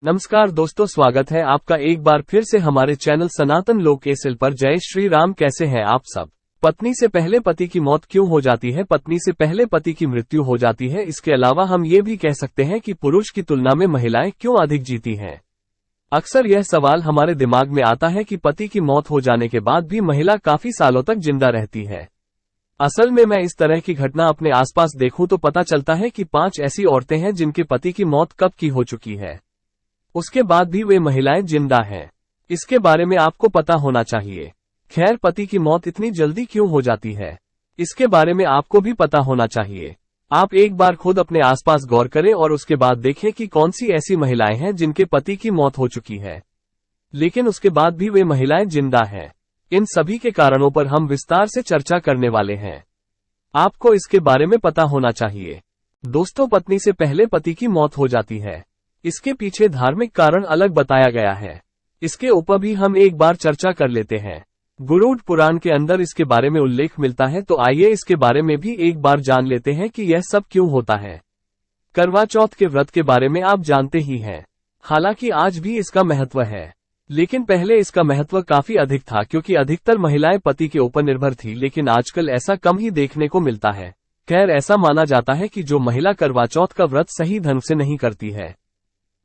नमस्कार दोस्तों, स्वागत है आपका एक बार फिर से हमारे चैनल सनातन लोक एसएल पर। जय श्री राम। कैसे हैं आप सब। पत्नी से पहले पति की मौत क्यों हो जाती है? पत्नी से पहले पति की मृत्यु हो जाती है। इसके अलावा हम ये भी कह सकते हैं कि पुरुष की तुलना में महिलाएं क्यों अधिक जीती हैं। अक्सर यह सवाल हमारे दिमाग में आता है कि पति की मौत हो जाने के बाद भी महिला काफी सालों तक जिंदा रहती है। असल में मैं इस तरह की घटना अपने आसपास देखूं तो पता चलता है कि 5 ऐसी औरतें हैं जिनके पति की मौत कब की हो चुकी है, उसके बाद भी वे महिलाएं जिंदा हैं। इसके बारे में आपको पता होना चाहिए। खैर, पति की मौत इतनी जल्दी क्यों हो जाती है, इसके बारे में आपको भी पता होना चाहिए। आप एक बार खुद अपने आसपास गौर करें और उसके बाद देखें कि कौन सी ऐसी महिलाएं हैं जिनके पति की मौत हो चुकी है, लेकिन उसके बाद भी वे महिलाएं जिंदा हैं। इन सभी के कारणों पर हम विस्तार से चर्चा करने वाले हैं। आपको इसके बारे में पता होना चाहिए। दोस्तों, पत्नी से पहले पति की मौत हो जाती है, इसके पीछे धार्मिक कारण अलग बताया गया है। इसके ऊपर भी हम एक बार चर्चा कर लेते हैं। गरुड़ पुराण के अंदर इसके बारे में उल्लेख मिलता है, तो आइए इसके बारे में भी एक बार जान लेते हैं कि यह सब क्यों होता है। करवा चौथ के व्रत के बारे में आप जानते ही हैं। हालांकि आज भी इसका महत्व है, लेकिन पहले इसका महत्व काफी अधिक था, क्योंकि अधिकतर महिलाएं पति के ऊपर निर्भर थी, लेकिन आजकल ऐसा कम ही देखने को मिलता है। खैर, ऐसा माना जाता है कि जो महिला करवा चौथ का व्रत सही ढंग से नहीं करती है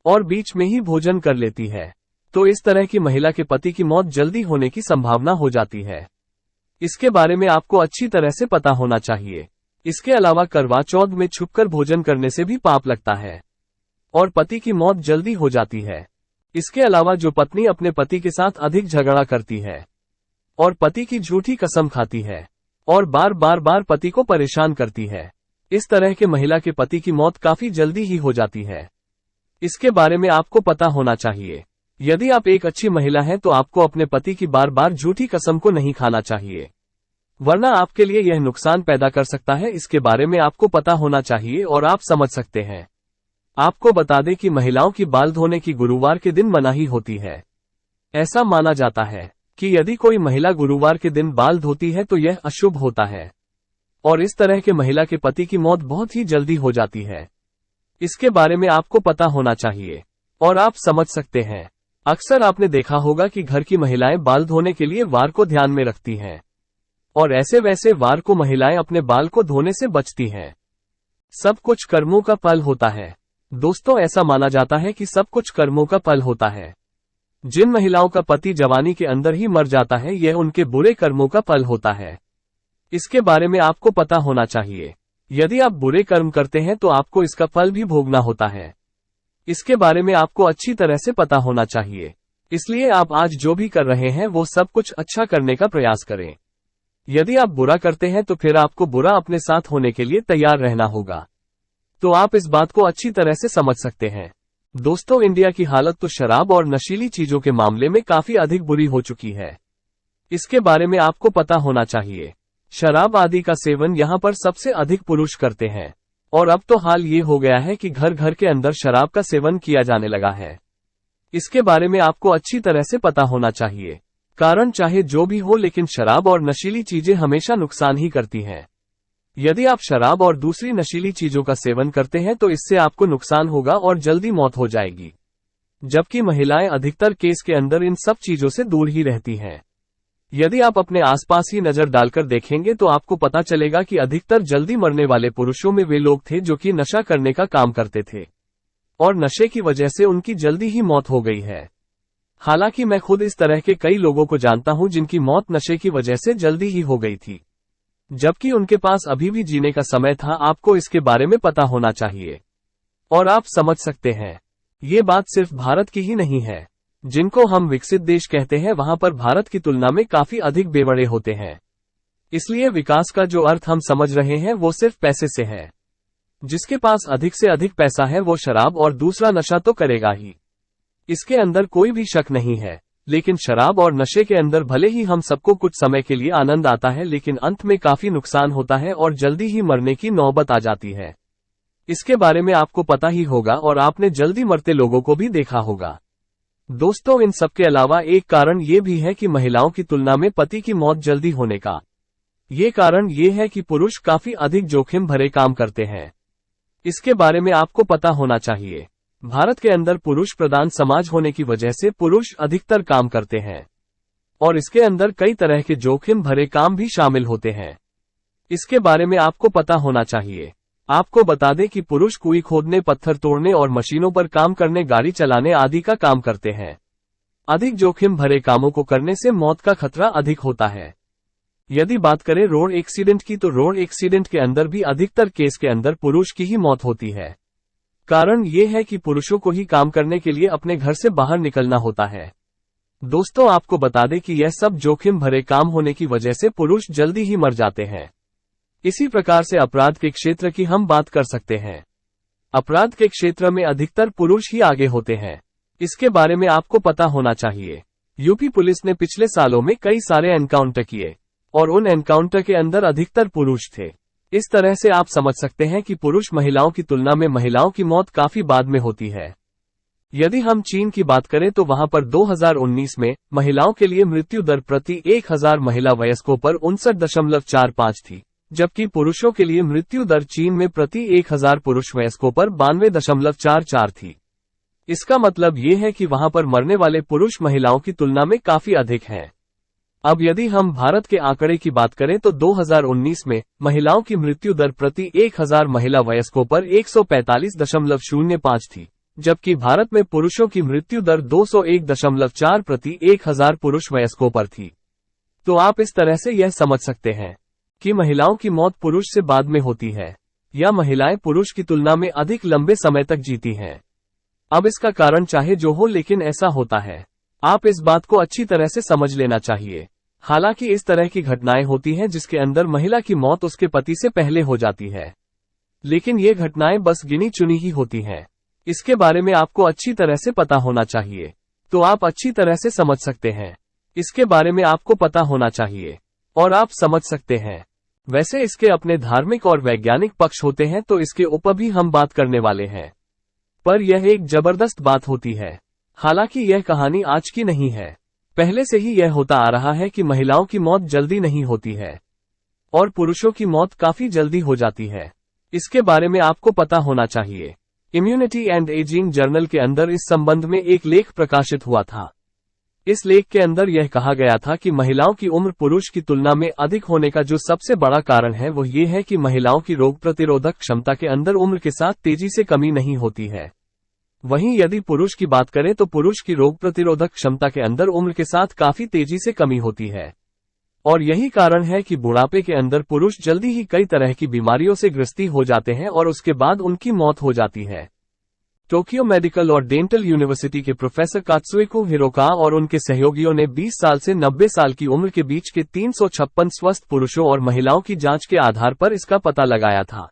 और बीच में ही भोजन कर लेती है, तो इस तरह की महिला के पति की मौत जल्दी होने की संभावना हो जाती है। इसके बारे में आपको अच्छी तरह से पता होना चाहिए। इसके अलावा करवा चौथ में छुपकर भोजन करने से भी पाप लगता है और पति की मौत जल्दी हो जाती है। इसके अलावा जो पत्नी अपने पति के साथ अधिक झगड़ा करती है और पति की झूठी कसम खाती है और बार पति को परेशान करती है, इस तरह के महिला के पति की मौत काफी जल्दी ही हो जाती है। इसके बारे में आपको पता होना चाहिए। यदि आप एक अच्छी महिला हैं तो आपको अपने पति की बार झूठी कसम को नहीं खाना चाहिए, वरना आपके लिए यह नुकसान पैदा कर सकता है। इसके बारे में आपको पता होना चाहिए और आप समझ सकते हैं। आपको बता दें कि महिलाओं की बाल धोने की गुरुवार के दिन मनाही होती है। ऐसा माना जाता है कि यदि कोई महिला गुरुवार के दिन बाल धोती है तो यह अशुभ होता है और इस तरह के महिला के पति की मौत बहुत ही जल्दी हो जाती है। इसके बारे में आपको पता होना चाहिए और आप समझ सकते हैं। अक्सर आपने देखा होगा कि घर की महिलाएं बाल धोने के लिए वार को ध्यान में रखती हैं और ऐसे वैसे वार को महिलाएं अपने बाल को धोने से बचती हैं। सब कुछ कर्मों का फल होता है। दोस्तों, ऐसा माना जाता है कि सब कुछ कर्मों का फल होता है। जिन महिलाओं का पति जवानी के अंदर ही मर जाता है, यह उनके बुरे कर्मों का फल होता है। इसके बारे में आपको पता होना चाहिए। यदि आप बुरे कर्म करते हैं तो आपको इसका फल भी भोगना होता है। इसके बारे में आपको अच्छी तरह से पता होना चाहिए। इसलिए आप आज जो भी कर रहे हैं वो सब कुछ अच्छा करने का प्रयास करें। यदि आप बुरा करते हैं तो फिर आपको बुरा अपने साथ होने के लिए तैयार रहना होगा। तो आप इस बात को अच्छी तरह से समझ सकते हैं। दोस्तों, इंडिया की हालत तो शराब और नशीली चीजों के मामले में काफी अधिक बुरी हो चुकी है। इसके बारे में आपको पता होना चाहिए। शराब आदि का सेवन यहाँ पर सबसे अधिक पुरुष करते हैं और अब तो हाल ये हो गया है कि घर घर के अंदर शराब का सेवन किया जाने लगा है। इसके बारे में आपको अच्छी तरह से पता होना चाहिए। कारण चाहे जो भी हो, लेकिन शराब और नशीली चीजें हमेशा नुकसान ही करती हैं। यदि आप शराब और दूसरी नशीली चीजों का सेवन करते हैं तो इससे आपको नुकसान होगा और जल्दी मौत हो जाएगी, जबकि महिलाएं अधिकतर केस के अंदर इन सब चीजों से दूर ही रहती हैं। यदि आप अपने आसपास ही नजर डालकर देखेंगे तो आपको पता चलेगा कि अधिकतर जल्दी मरने वाले पुरुषों में वे लोग थे जो कि नशा करने का काम करते थे और नशे की वजह से उनकी जल्दी ही मौत हो गई है। हालांकि मैं खुद इस तरह के कई लोगों को जानता हूं जिनकी मौत नशे की वजह से जल्दी ही हो गई थी, जबकि उनके पास अभी भी जीने का समय था। आपको इसके बारे में पता होना चाहिए और आप समझ सकते हैं। ये बात सिर्फ भारत की ही नहीं है। जिनको हम विकसित देश कहते हैं, वहां पर भारत की तुलना में काफी अधिक बेवड़े होते हैं। इसलिए विकास का जो अर्थ हम समझ रहे हैं वो सिर्फ पैसे से है। जिसके पास अधिक से अधिक पैसा है वो शराब और दूसरा नशा तो करेगा ही, इसके अंदर कोई भी शक नहीं है। लेकिन शराब और नशे के अंदर भले ही हम सबको कुछ समय के लिए आनंद आता है, लेकिन अंत में काफी नुकसान होता है और जल्दी ही मरने की नौबत आ जाती है। इसके बारे में आपको पता ही होगा और आपने जल्दी मरते लोगों को भी देखा होगा। दोस्तों, इन सब के अलावा एक कारण ये भी है कि महिलाओं की तुलना में पति की मौत जल्दी होने का ये कारण ये है कि पुरुष काफी अधिक जोखिम भरे काम करते हैं। इसके बारे में आपको पता होना चाहिए। भारत के अंदर पुरुष प्रधान समाज होने की वजह से पुरुष अधिकतर काम करते हैं और इसके अंदर कई तरह के जोखिम भरे काम भी शामिल होते हैं। इसके बारे में आपको पता होना चाहिए। आपको बता दें कि पुरुष कुएं खोदने, पत्थर तोड़ने और मशीनों पर काम करने, गाड़ी चलाने आदि का काम करते हैं। अधिक जोखिम भरे कामों को करने से मौत का खतरा अधिक होता है। यदि बात करें रोड एक्सीडेंट की, तो रोड एक्सीडेंट के अंदर भी अधिकतर केस के अंदर पुरुष की ही मौत होती है। कारण ये है कि पुरुषों को ही काम करने के लिए अपने घर से बाहर निकलना होता है। दोस्तों, आपको बता दें कि यह सब जोखिम भरे काम होने की वजह से पुरुष जल्दी ही मर जाते हैं। इसी प्रकार से अपराध के क्षेत्र की हम बात कर सकते हैं। अपराध के क्षेत्र में अधिकतर पुरुष ही आगे होते हैं। इसके बारे में आपको पता होना चाहिए। यूपी पुलिस ने पिछले सालों में कई सारे एनकाउंटर किए और उन एनकाउंटर के अंदर अधिकतर पुरुष थे। इस तरह से आप समझ सकते हैं कि पुरुष महिलाओं की तुलना में महिलाओं की मौत काफी बाद में होती है। यदि हम चीन की बात करें तो वहां पर 2019 में महिलाओं के लिए मृत्यु दर प्रति 1000 महिला वयस्कों पर 59.45 थी, जबकि पुरुषों के लिए मृत्यु दर चीन में प्रति 1000 पुरुष वयस्कों पर 92.44 थी। इसका मतलब ये है कि वहां पर मरने वाले पुरुष महिलाओं की तुलना में काफी अधिक हैं। अब यदि हम भारत के आंकड़े की बात करें तो 2019 में महिलाओं की मृत्यु दर प्रति 1000 महिला वयस्कों पर 145.05 थी, जबकि भारत में पुरुषों की मृत्यु दर 201.4 प्रति 1000 पुरुष वयस्कों पर थी। तो आप इस तरह से यह समझ सकते हैं कि महिलाओं की मौत पुरुष से बाद में होती है या महिलाएं पुरुष की तुलना में अधिक लंबे समय तक जीती हैं। अब इसका कारण चाहे जो हो, लेकिन ऐसा होता है। आप इस बात को अच्छी तरह से समझ लेना चाहिए। हालांकि इस तरह की घटनाएं होती हैं जिसके अंदर महिला की मौत उसके पति से पहले हो जाती है, लेकिन ये घटनाएं बस गिनी चुनी ही होती हैं। इसके बारे में आपको अच्छी तरह से पता होना चाहिए, तो आप अच्छी तरह से समझ सकते हैं। इसके बारे में आपको पता होना चाहिए और आप समझ सकते हैं। वैसे इसके अपने धार्मिक और वैज्ञानिक पक्ष होते हैं, तो इसके ऊपर भी हम बात करने वाले हैं। पर यह एक जबरदस्त बात होती है। हालांकि यह कहानी आज की नहीं है, पहले से ही यह होता आ रहा है कि महिलाओं की मौत जल्दी नहीं होती है और पुरुषों की मौत काफी जल्दी हो जाती है। इसके बारे में आपको पता होना चाहिए। इम्यूनिटी एंड एजिंग जर्नल के अंदर इस संबंध में एक लेख प्रकाशित हुआ था। इस लेख के अंदर यह कहा गया था कि महिलाओं की उम्र पुरुष की तुलना में अधिक होने का जो सबसे बड़ा कारण है वो ये है कि महिलाओं की रोग प्रतिरोधक क्षमता के अंदर उम्र के साथ तेजी से कमी नहीं होती है। वहीं यदि पुरुष की बात करें तो पुरुष की रोग प्रतिरोधक क्षमता के अंदर उम्र के साथ काफी तेजी से कमी होती है और यही कारण है कि बुढ़ापे के अंदर पुरुष जल्दी ही कई तरह की बीमारियों से ग्रस्ती हो जाते हैं और उसके बाद उनकी मौत हो जाती है। टोक्यो मेडिकल और डेंटल यूनिवर्सिटी के प्रोफेसर कात्सुएको हिरोका और उनके सहयोगियों ने 20 साल से 90 साल की उम्र के बीच के 356 स्वस्थ पुरुषों और महिलाओं की जांच के आधार पर इसका पता लगाया था।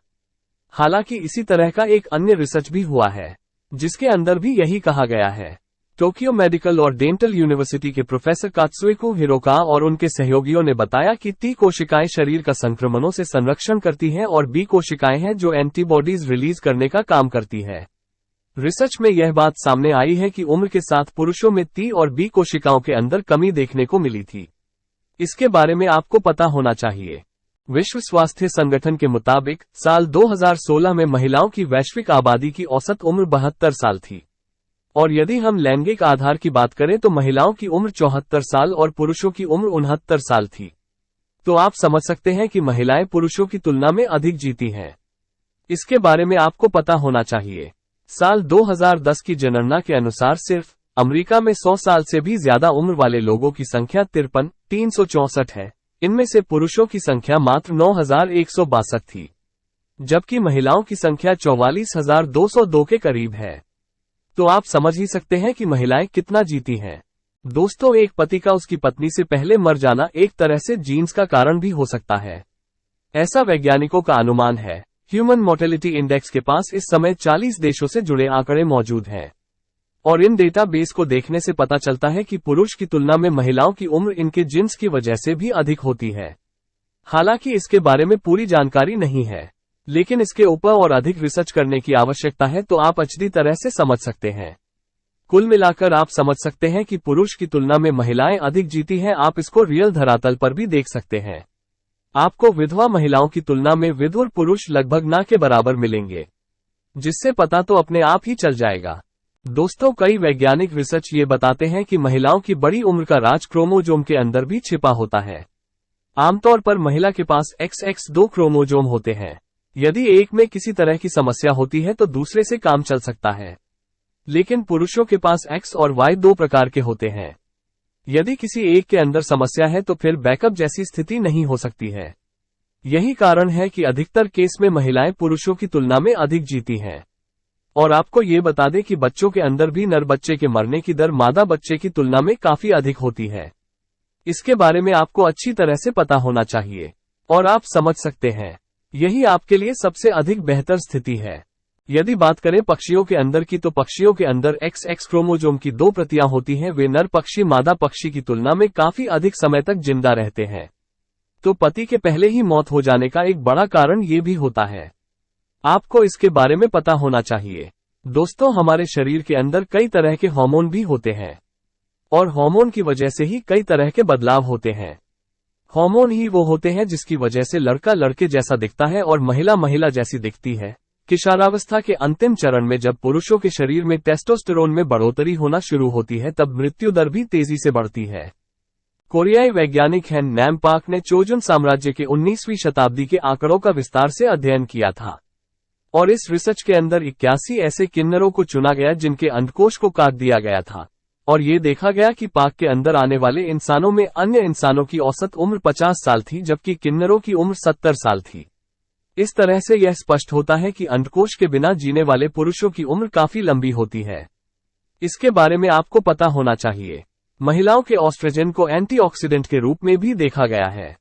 हालांकि इसी तरह का एक अन्य रिसर्च भी हुआ है जिसके अंदर भी यही कहा गया है। टोक्यो मेडिकल और डेंटल यूनिवर्सिटी के प्रोफेसर कात्सुएको हिरोका और उनके सहयोगियों ने बताया कि टी कोशिकाएं शरीर का संक्रमणों से संरक्षण करती हैं और बी कोशिकाएं हैं जो एंटीबॉडीज रिलीज करने का काम करती है। रिसर्च में यह बात सामने आई है कि उम्र के साथ पुरुषों में टी और बी कोशिकाओं के अंदर कमी देखने को मिली थी। इसके बारे में आपको पता होना चाहिए। विश्व स्वास्थ्य संगठन के मुताबिक साल 2016 में महिलाओं की वैश्विक आबादी की औसत उम्र 72 साल थी और यदि हम लैंगिक आधार की बात करें तो महिलाओं की उम्र 74 साल और पुरुषों की उम्र 69 साल थी। तो आप समझ सकते हैं कि महिलाएं पुरुषों की तुलना में अधिक जीती हैं। इसके बारे में आपको पता होना चाहिए। साल 2010 की जनगणना के अनुसार सिर्फ अमेरिका में 100 साल से भी ज्यादा उम्र वाले लोगों की संख्या 53,364 है। इनमें से पुरुषों की संख्या मात्र 9,162 थी, जबकि महिलाओं की संख्या 44,202 के करीब है। तो आप समझ ही सकते हैं कि महिलाएं कितना जीती हैं। दोस्तों, एक पति का उसकी पत्नी से पहले मर जाना एक तरह से जीन्स का कारण भी हो सकता है, ऐसा वैज्ञानिकों का अनुमान है। ह्यूमन मोर्टेलिटी इंडेक्स के पास इस समय 40 देशों से जुड़े आंकड़े मौजूद हैं और इन डेटाबेस को देखने से पता चलता है कि पुरुष की तुलना में महिलाओं की उम्र इनके जिन्स की वजह से भी अधिक होती है। हालांकि इसके बारे में पूरी जानकारी नहीं है, लेकिन इसके ऊपर और अधिक रिसर्च करने की आवश्यकता है, तो आप अच्छी तरह से समझ सकते हैं। कुल मिलाकर आप समझ सकते हैं कि पुरुष की तुलना में महिलाएं अधिक जीती हैं। आप इसको रियल धरातल पर भी देख सकते हैं। आपको विधवा महिलाओं की तुलना में विधुर पुरुष लगभग ना के बराबर मिलेंगे। जिससे पता तो अपने आप ही चल जाएगा। दोस्तों, कई वैज्ञानिक रिसर्च ये बताते हैं कि महिलाओं की बड़ी उम्र का राज क्रोमोजोम के अंदर भी छिपा होता है। आमतौर पर महिला के पास XX2 क्रोमोजोम होते हैं। यदि एक में किसी तरह की समस्या होती है तो दूसरे से काम चल सकता है, लेकिन पुरुषों के पास X और Y 2 प्रकार के होते हैं। यदि किसी एक के अंदर समस्या है तो फिर बैकअप जैसी स्थिति नहीं हो सकती है। यही कारण है कि अधिकतर केस में महिलाएं पुरुषों की तुलना में अधिक जीती हैं। और आपको ये बता दें कि बच्चों के अंदर भी नर बच्चे के मरने की दर मादा बच्चे की तुलना में काफी अधिक होती है। इसके बारे में आपको अच्छी तरह से पता होना चाहिए और आप समझ सकते हैं, यही आपके लिए सबसे अधिक बेहतर स्थिति है। यदि बात करें पक्षियों के अंदर की, तो पक्षियों के अंदर XX क्रोमोजोम की 2 प्रतियां होती हैं। वे नर पक्षी मादा पक्षी की तुलना में काफी अधिक समय तक जिंदा रहते हैं। तो पति के पहले ही मौत हो जाने का एक बड़ा कारण ये भी होता है। आपको इसके बारे में पता होना चाहिए। दोस्तों, हमारे शरीर के अंदर कई तरह के हार्मोन भी होते हैं और हार्मोन की वजह से ही कई तरह के बदलाव होते हैं। हार्मोन ही वो होते हैं जिसकी वजह से लड़का लड़के जैसा दिखता है और महिला महिला जैसी दिखती है। किशोरावस्था के अंतिम चरण में जब पुरुषों के शरीर में टेस्टोस्टेरोन में बढ़ोतरी होना शुरू होती है, तब मृत्यु दर भी तेजी से बढ़ती है। कोरियाई वैज्ञानिक हेन नैमपाक ने चोजुन साम्राज्य के 19वीं शताब्दी के आंकड़ों का विस्तार से अध्ययन किया था और इस रिसर्च के अंदर 81 ऐसे किन्नरों को चुना गया जिनके अंडकोश को काट दिया गया था और ये देखा गया कि पाक के अंदर आने वाले इंसानों में अन्य इंसानों की औसत उम्र 50 साल थी, जबकि किन्नरों की उम्र 70 साल थी। इस तरह से यह स्पष्ट होता है कि अंडकोश के बिना जीने वाले पुरुषों की उम्र काफी लंबी होती है। इसके बारे में आपको पता होना चाहिए। महिलाओं के ऑस्ट्रोजन को एंटीऑक्सीडेंट के रूप में भी देखा गया है।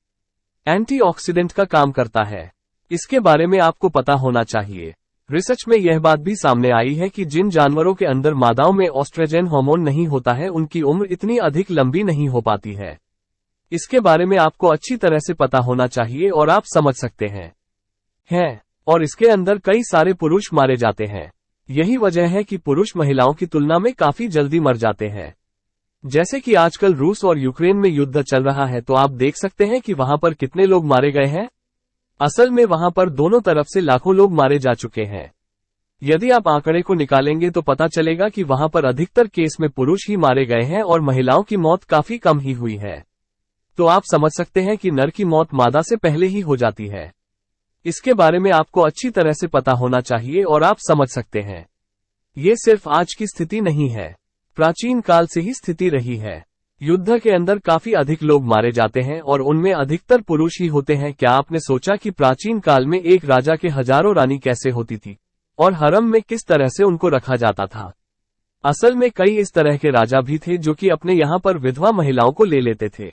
एंटीऑक्सीडेंट का काम करता है, इसके बारे में आपको पता होना चाहिए। रिसर्च में यह बात भी सामने आई है कि जिन जानवरों के अंदर मादाओं में ऑस्ट्रोजन हार्मोन नहीं होता है, उनकी उम्र इतनी अधिक लंबी नहीं हो पाती है। इसके बारे में आपको अच्छी तरह से पता होना चाहिए और आप समझ सकते हैं। और इसके अंदर कई सारे पुरुष मारे जाते हैं। यही वजह है कि पुरुष महिलाओं की तुलना में काफी जल्दी मर जाते हैं। जैसे कि आजकल रूस और यूक्रेन में युद्ध चल रहा है, तो आप देख सकते हैं कि वहां पर कितने लोग मारे गए हैं। असल में वहां पर दोनों तरफ से लाखों लोग मारे जा चुके हैं। यदि आप आंकड़े को निकालेंगे तो पता चलेगा कि वहां पर अधिकतर केस में पुरुष ही मारे गए हैं और महिलाओं की मौत काफी कम ही हुई है। तो आप समझ सकते हैं कि नर की मौत मादा से पहले ही हो जाती है। इसके बारे में आपको अच्छी तरह से पता होना चाहिए और आप समझ सकते हैं। ये सिर्फ आज की स्थिति नहीं है, प्राचीन काल से ही स्थिति रही है। युद्ध के अंदर काफी अधिक लोग मारे जाते हैं और उनमें अधिकतर पुरुष ही होते हैं। क्या आपने सोचा कि प्राचीन काल में एक राजा के हजारों रानी कैसे होती थी और हरम में किस तरह से उनको रखा जाता था? असल में कई इस तरह के राजा भी थे जो कि अपने यहाँ पर विधवा महिलाओं को ले लेते थे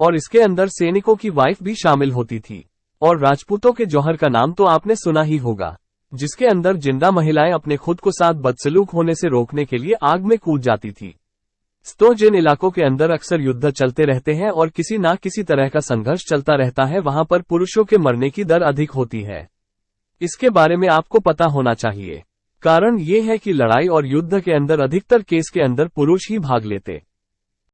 और इसके अंदर सैनिकों की वाइफ भी शामिल होती थी। और राजपूतों के जौहर का नाम तो आपने सुना ही होगा, जिसके अंदर जिंदा महिलाएं अपने खुद को साथ बदसलूक होने से रोकने के लिए आग में कूद जाती थी। तो जिन इलाकों के अंदर अक्सर युद्ध चलते रहते हैं और किसी ना किसी तरह का संघर्ष चलता रहता है, वहां पर पुरुषों के मरने की दर अधिक होती है। इसके बारे में आपको पता होना चाहिए। कारण ये है कि लड़ाई और युद्ध के अंदर अधिकतर केस के अंदर पुरुष ही भाग लेते।